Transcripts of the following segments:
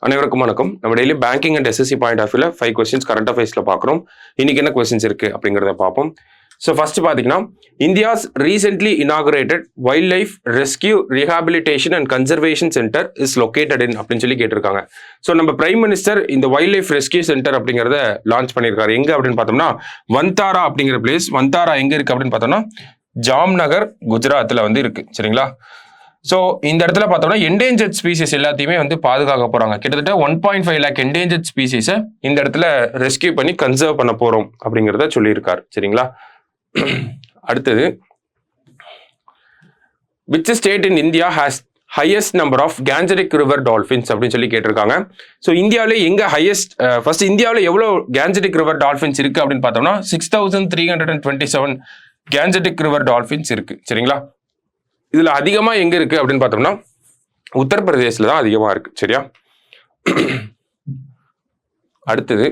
அனைவருக்கும் வணக்கம். நம்ம daily banking and SSC point of வியூல 5 கொஸ்டின்ஸ் கரண்ட் அஃபேர்ஸ்ல பார்க்குறோம். இன்னைக்கு என்ன கொஸ்டின்ஸ் இருக்கு அப்படிங்கிறத பார்ப்போம். ஸோ ஃபர்ஸ்ட் பார்த்தீங்கன்னா, India's recently inaugurated wild life rescue rehabilitation and conservation centre is located in அப்படின்னு சொல்லி கேட்டிருக்காங்க. ஸோ நம்ம பிரைம் மினிஸ்டர் இந்த வைல்ட் லைஃப் ரெஸ்கியூ சென்டர் அப்படிங்கிறத லான்ச் பண்ணியிருக்காரு. எங்க அப்படின்னு பார்த்தோம்னா வந்தாரா அப்படிங்கிற பிளேஸ். வந்தாரா எங்க இருக்கு அப்படின்னு பார்த்தோம்னா ஜாம்நகர் குஜராத்தில் வந்து இருக்கு. சரிங்களா? ஸோ இந்த இடத்துல பார்த்தோம்னா என்டேஞ்சர்ட் ஸ்பீசிஸ் எல்லாத்தையுமே வந்து பாதுகாக்க போறாங்க. கிட்டத்தட்ட 1.5 lakh என்டேஞ்சர்ட் ஸ்பீசிஸை இந்த இடத்துல ரெஸ்கியூ பண்ணி கன்சர்வ் பண்ண போறோம் அப்படிங்கிறத சொல்லியிருக்காரு. சரிங்களா? அடுத்தது, which state in India has highest number of gangetic river dolphins அப்படின்னு சொல்லி கேட்டிருக்காங்க. ஸோ இந்தியாவிலே எங்க ஹையஸ்ட், ஃபர்ஸ்ட் இந்தியாவில் எவ்வளோ கேஞ்சரிக் ரிவர் டால்ஃபின்ஸ் இருக்கு அப்படின்னு பார்த்தோம்னா 6327 கேஞ்சரிக் ரிவர் டால்ஃபின்ஸ் இருக்கு. சரிங்களா? இதுல அதிகமா எங்க இருக்கு அப்படின்னு பார்த்தோம்னா உத்தரப்பிரதேசில தான் அதிகமா இருக்கு. சரியா? அடுத்தது,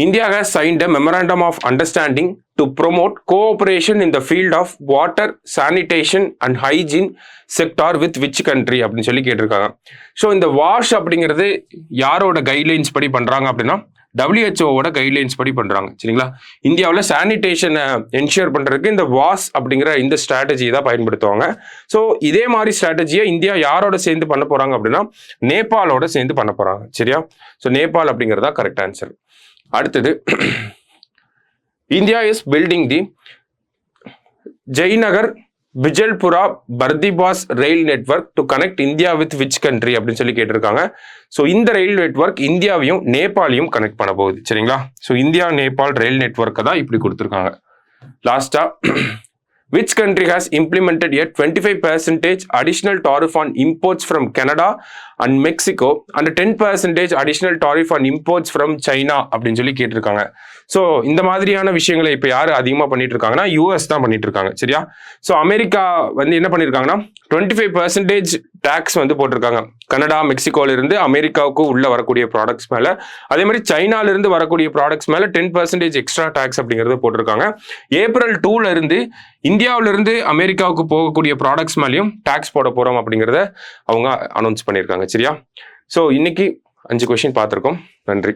India has signed a memorandum of understanding to promote cooperation in the field of water, sanitation and hygiene sector with which country அப்படின்னு சொல்லி கேட்டிருக்காங்க. ஸோ இந்த வாஷ் அப்படிங்கிறது யாரோட கைட்லைன்ஸ் படி பண்றாங்க அப்படின்னா WHO கைட்லைன்ஸ் படி பண்றாங்க. சரிங்களா? இந்தியாவில் சானிடேஷனை என்ஷூர் பண்றதுக்கு இந்த வாஷ் அப்படிங்கிற இந்த ஸ்ட்ராட்டஜி தான் பயன்படுத்துவாங்க. ஸோ இதே மாதிரி ஸ்ட்ராட்டஜியை இந்தியா யாரோட சேர்ந்து பண்ண போறாங்க அப்படின்னா நேபாளோட சேர்ந்து பண்ண போறாங்க. சரியா? ஸோ நேபாள் அப்படிங்கிறதா கரெக்ட் ஆன்சர். அடுத்தது, India is building the Jaynagar Bijalpura Bardibas rail network to connect India with which country அப்படின்னு சொல்லி கேட்டிருக்காங்க. ஸோ இந்த ரயில் நெட்வொர்க் இந்தியாவையும் நேபாளையும் கனெக்ட் பண்ண போகுது. சரிங்களா? ஸோ இந்தியா நேபாள் ரயில் நெட்வொர்க்கை தான் இப்படி கொடுத்துருக்காங்க. லாஸ்டா, which country has implemented a 25% additional tariff on imports from Canada and Mexico and 10% additional tariff on imports from China அப்படின்னு சொல்லி கேட்டிருக்காங்க. ஸோ இந்த மாதிரியான விஷயங்களை இப்போ யார் அதிகமாக பண்ணிட்டு இருக்காங்கன்னா யூஎஸ் தான் பண்ணிட்டு இருக்காங்க. சரியா? ஸோ அமெரிக்கா வந்து என்ன பண்ணியிருக்காங்கன்னா 25% டேக்ஸ் வந்து போட்டிருக்காங்க. கனடா மெக்சிகோல இருந்து அமெரிக்காவுக்கு உள்ள வரக்கூடிய ப்ராடக்ட்ஸ் மேல, அதே மாதிரி சைனால இருந்து வரக்கூடிய ப்ராடக்ட்ஸ் மேல 10% எக்ஸ்ட்ரா டேக்ஸ் அப்படிங்கிறது போட்டிருக்காங்க. April 2 இருந்து இந்தியாவில இருந்து அமெரிக்காவுக்கு போகக்கூடிய ப்ராடக்ட்ஸ் மேலேயும் டேக்ஸ் போட போறோம் அப்படிங்கிறத அவங்க அனௌன்ஸ் பண்ணியிருக்காங்க. சரியா? ஸோ இன்னைக்கு 5 கொஸ்டின் பார்த்துருக்கோம். நன்றி.